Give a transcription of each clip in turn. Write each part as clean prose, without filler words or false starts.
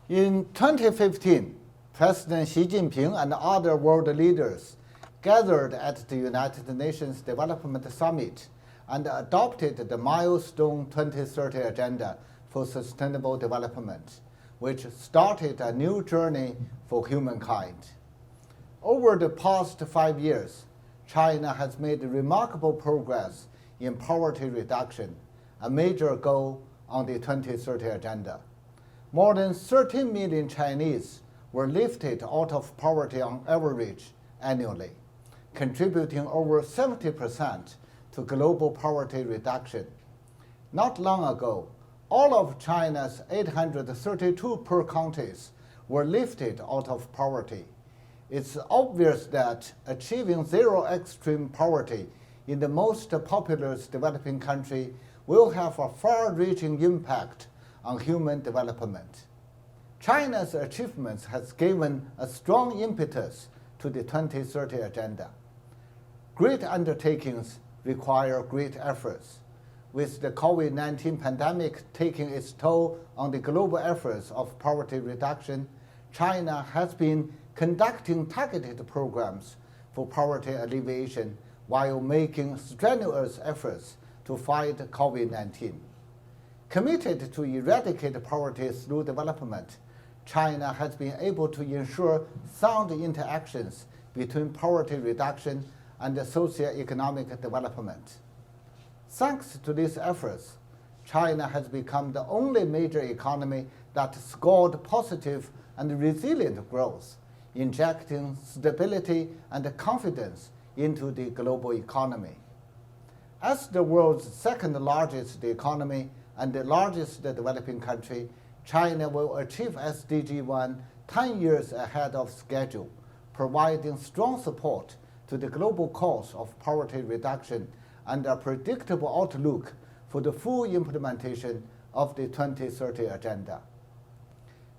In 2015, President Xi Jinping and other world leaders gathered at the United Nations Development Summit and adopted the milestone 2030 Agenda for Sustainable Development, which started a new journey for humankind. Over the past 5 years, China has made remarkable progress in poverty reduction, a major goal on the 2030 Agenda. More than 13 million Chinese were lifted out of poverty on average annually, contributing over 70% to global poverty reduction. Not long ago, all of China's 832 poor counties were lifted out of poverty. It's obvious that achieving zero extreme poverty in the most populous developing country will have a far-reaching impact on human development. China's achievements has given a strong impetus to the 2030 Agenda. Great undertakings require great efforts. With the COVID-19 pandemic taking its toll on the global efforts of poverty reduction, China has been conducting targeted programs for poverty alleviation while making strenuous efforts to fight COVID-19. Committed to eradicate poverty through development, China has been able to ensure sound interactions between poverty reduction and socio-economic development. Thanks to these efforts, China has become the only major economy that scored positive and resilient growth, injecting stability and confidence into the global economy. As the world's second largest economy and the largest developing country, China will achieve SDG 1 10 years ahead of schedule, providing strong support to the global cause of poverty reduction and a predictable outlook for the full implementation of the 2030 Agenda.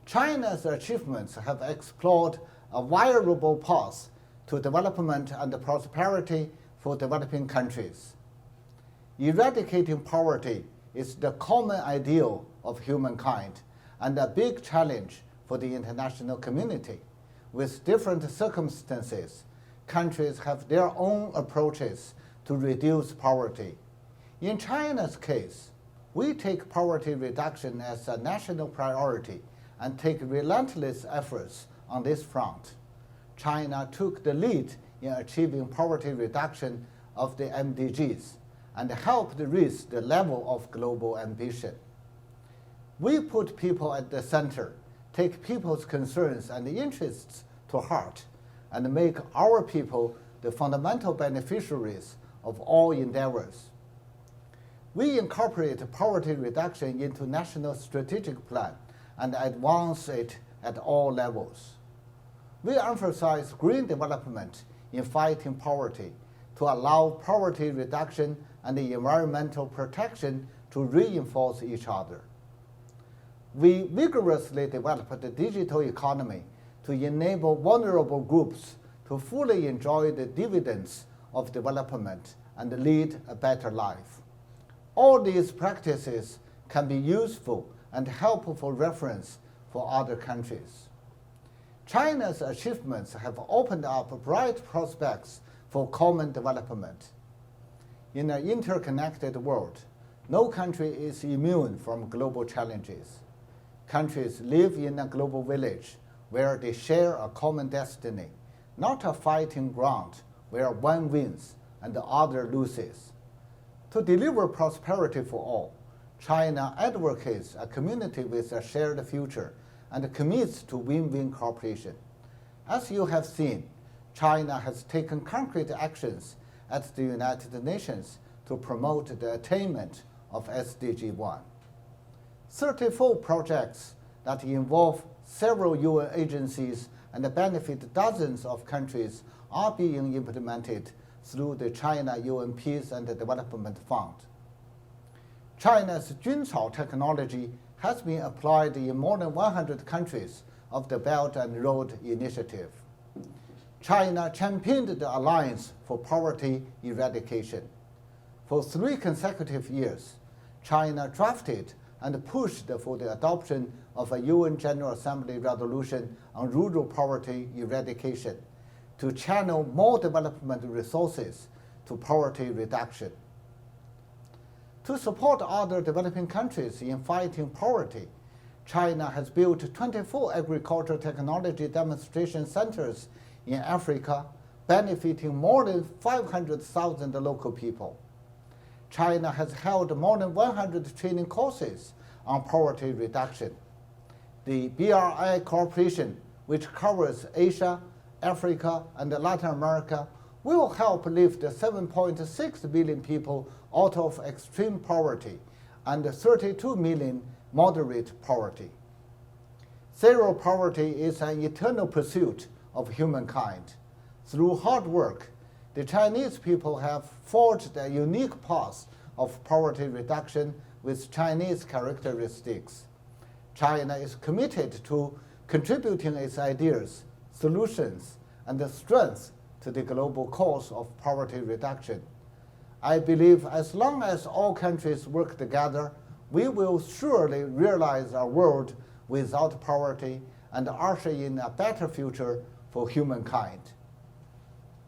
China's achievements have explored a viable path to development and prosperity for developing countries. Eradicating poverty is the common ideal of humankind and a big challenge for the international community. With different circumstances, countries have their own approaches to reduce poverty. In China's case, we take poverty reduction as a national priority and take relentless efforts on this front. China took the lead in achieving poverty reduction of the MDGs and helped raise the level of global ambition. We put people at the center, take people's concerns and interests to heart, and make our people the fundamental beneficiaries of all endeavors. We incorporate poverty reduction into national strategic plan and advance it at all levels. We emphasize green development in fighting poverty to allow poverty reduction and environmental protection to reinforce each other. We vigorously develop the digital economy to enable vulnerable groups to fully enjoy the dividends of development and lead a better life. All these practices can be useful and helpful reference for other countries. China's achievements have opened up bright prospects for common development. In an interconnected world, no country is immune from global challenges. Countries live in a global village where they share a common destiny, not a fighting ground where one wins and the other loses. To deliver prosperity for all, China advocates a community with a shared future and commits to win-win cooperation. As you have seen, China has taken concrete actions at the United Nations to promote the attainment of SDG 1. 34 projects that involve several UN agencies and benefit dozens of countries are being implemented through the China UN Peace and Development Fund. China's Juncao technology has been applied in more than 100 countries of the Belt and Road Initiative. China championed the Alliance for Poverty Eradication. For 3 consecutive years, China drafted and pushed for the adoption of a UN General Assembly resolution on rural poverty eradication to channel more development resources to poverty reduction. To support other developing countries in fighting poverty, China has built 24 agricultural technology demonstration centers in Africa, benefiting more than 500,000 local people. China has held more than 100 training courses on poverty reduction. The BRI cooperation, which covers Asia, Africa, and Latin America, will help lift 7.6 billion people out of extreme poverty and 32 million moderate poverty. Zero poverty is an eternal pursuit of humankind. Through hard work, the Chinese people have forged a unique path of poverty reduction with Chinese characteristics. China is committed to contributing its ideas, solutions, and strength to the global cause of poverty reduction. I believe as long as all countries work together, we will surely realize a world without poverty and usher in a better future for humankind.